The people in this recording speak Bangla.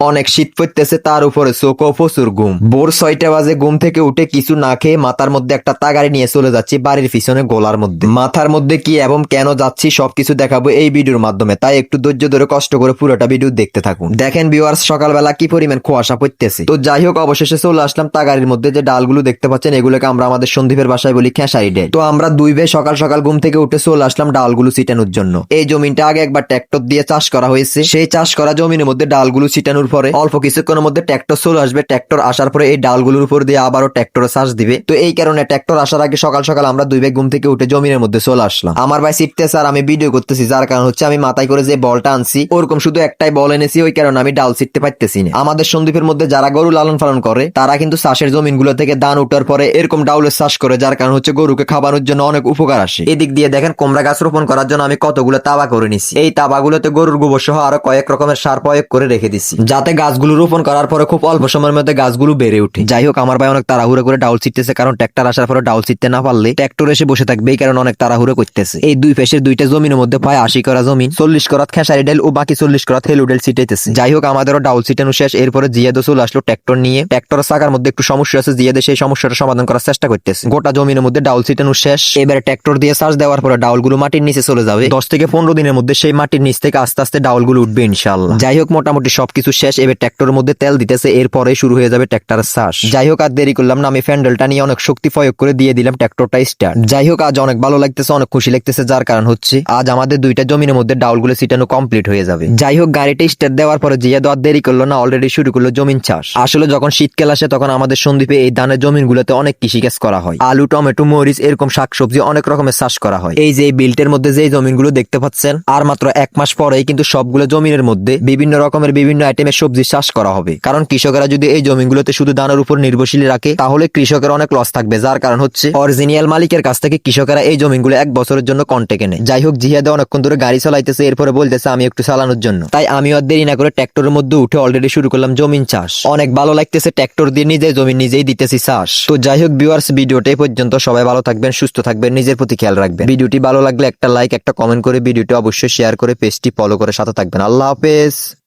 অনেক শীত পড়তেছে, তার উপরে চোখ ও প্রচুর ঘুম। ভোর 6টা বাজে ঘুম থেকে উঠে কিছু না খেয়ে মাথার মধ্যে একটা তাগাড়ি নিয়ে চলে যাচ্ছি বাড়ির পিছনে গোলার মধ্যে। মাথার মধ্যে কি এবং কেন যাচ্ছি সবকিছু দেখাবো এই ভিডিওর মাধ্যমে, তাই একটু ধৈর্য ধরে কষ্ট করে পুরোটা ভিডিও দেখতে থাকুন। দেখেন ভিউয়ার্স, সকালবেলা কি পরিমাণ কুয়াশা পড়তেছে। তো যাই হোক, অবশেষে চলে আসলাম তাগাড়ির মধ্যে। যে ডালগুলো দেখতে পাচ্ছেন এগুলোকে আমরা আমাদের সন্দীপের ভাষায় বলি খেসারি ডাল। তো আমরা দুই ভাই সকাল সকাল ঘুম থেকে উঠে চলে আসলাম ডালগুলো ছিটানোর জন্য। এই জমিটা আগে একবার ট্র্যাক্টর দিয়ে চাষ করা হয়েছে। সেই চাষ করা জমির মধ্যে ডালগুলো ছিটানোর পরে অল্প কিছুক্ষণের মধ্যে ট্র্যাক্টর চলে আসবে। ট্র্যাক্টর আসার পরে এই ডালগুলোর উপর দিয়ে আবারও ট্র্যাক্টরে চাষ দিবে। তো এই কারণে ট্র্যাক্টর আসার আগে সকাল সকাল আমরা দুই ভাই ঘুম থেকে উঠে জমিনের মধ্যে চলে আসলাম। আমার ভাই ছিটতেছে আর আমি ভিডিও করতেছি, যার কারণ হচ্ছে আমি মাথায় করে যে বলটা আনছি ওরকম শুধু একটাই বল এনেছি, ওই কারণে আমি ডাল ছিটতে পারতেছি না। আমাদের সন্দীপের মধ্যে যারা গরু লালন পালন করে তারা কিন্তু চাষের জমিনগুলো থেকে ধান উঠার পরে এরকম ডাউলের চাষ করে, যার কারণ হচ্ছে গরুকে খাবানোর জন্য অনেক উপকার আসে। এদিক দিয়ে দেখেন কুমড়া গাছ রোপণ করার জন্য আমি কতগুলো তাবা করে নিছি। এই তাবাগুলোতে গরুর গোবর সহ আরো কয়েক রকমের সার প্রয়োগ করে রেখে দিছি, যাতে গাছগুলো রোপণ করার পরে খুব অল্প সময়ের মধ্যে গাছগুলো বেড়ে ওঠে। যাই হোক, আমার ভাই অনেক তাড়াহুড়ো করে ডাউল ছিটতেছে, কারণ ট্র্যাক্টর আসার পরে ডাউল ছিটতে না পারলে ট্র্যাক্টর এসে বসে থাকবে, এই কারণে অনেক তাড়াহুড়ো করতেছে। এই দুই পাশের দুইটা জমিনের মধ্যে প্রায় 80 করা জমি, 40 করাত খেসারি ডাল ও বাকি 40 করাত হেলু ডাল ছিটাইতেছে। যাই হোক, আমাদেরও ডাউল ছিটানো শেষ। এরপরে জিয়াদও চলে আসলো ট্র্যাক্টর নিয়ে। ট্র্যাক্টরের চাকার মধ্যে একটু সমস্যা আছে, জিয়াদে সেই সমস্যাটা সমাধান করার চেষ্টা করতেছে। গোটা জমির মধ্যে ডাউল ছিটানো শেষ। এবারে ট্র্যাক্টর দিয়ে চাষ দেওয়ার পরে ডাউলগুলো মাটির নিচে চলে যাবে। 10 থেকে 15 দিনের মধ্যে সেই মাটির নিচ থেকে আস্তে আস্তে ডাউলগুলো উঠবে ইনশাআল্লাহ। যাই হোক, মোটামুটি সবকিছু শেষ। এবার ট্র্যাক্টরের মধ্যে তেল দিতেছে, এরপরে শুরু হয়ে যাবে ট্র্যাক্টরের চাষ। যাই হোক, আর দেরি করলাম না, আমি ফ্যান্ডেলটা নিয়ে অনেক শক্তি প্রয়োগ করে দিয়ে দিলাম ট্র্যাক্টরটা স্টার্ট। যাই হোক, আজ অনেক ভালো লাগতেছে, অনেক খুশি লাগতেছে, যার কারণ হচ্ছে আজ আমাদের দুইটা জমির মধ্যে ডাউলগুলো ছিটানো কমপ্লিট হয়ে যাবে। যাই হোক, গাড়িটা স্টার্ট দেওয়ার পরে জিয়াদ আর দেরি করলো না, অলরেডি শুরু করলো জমিন চাষ। আসলে যখন শীতকাল আসে তখন আমাদের সন্দ্বীপে এই ধানের জমিনগুলোতে অনেক কৃষিকাজ করা হয়। আলু, টমেটো, মরিচ এরকম শাকসবজি অনেক রকমের চাষ করা হয়। এই যে বিল্টের মধ্যে যে জমিনগুলো দেখতে পাচ্ছেন, আর মাত্র 1 মাস পরেই কিন্তু সবগুলো জমিনের মধ্যে বিভিন্ন রকমের বিভিন্ন আইটেমের সবজি চাষ করা হবে। কারণ কৃষকেরা যদি এই জমিগুলোতে শুধু ধানের উপর নির্ভরশীল রাখে তাহলে কৃষকের অনেক লস থাকবে, যার কারণ হচ্ছে অরিজিনাল মালিকের কাছ থেকে কৃষকেরা এই জমিগুলো 1 বছরের জন্য কন্টেকে নেয়। যাই হোক, জিহাদে অনেকক্ষণ ধরে গাড়ি চালাইতেছে, এরপরে বলতেছে আমি একটু চালানোর জন্য। তাই আমিও আর দেরি না করে ট্র্যাক্টরের মধ্যে উঠে অলরেডি শুরু করলাম জমিন চাষ। অনেক ভালো লাগতেছে, ট্র্যাক্টর দিয়ে নিজে জমি নিজেই দিতেছি চাষ। তো যাই হোক ভিউয়ার্স, ভিডিওটা এই পর্যন্ত। সবাই ভালো থাকবেন, সুস্থ থাকবেন, নিজের প্রতি খেয়াল রাখবেন। ভিডিওটি ভালো লাগলে একটা লাইক, একটা কমেন্ট করে ভিডিওটি অবশ্যই শেয়ার করে পেজটি ফলো করে সাথে থাকবেন। আল্লাহ হাফেজ।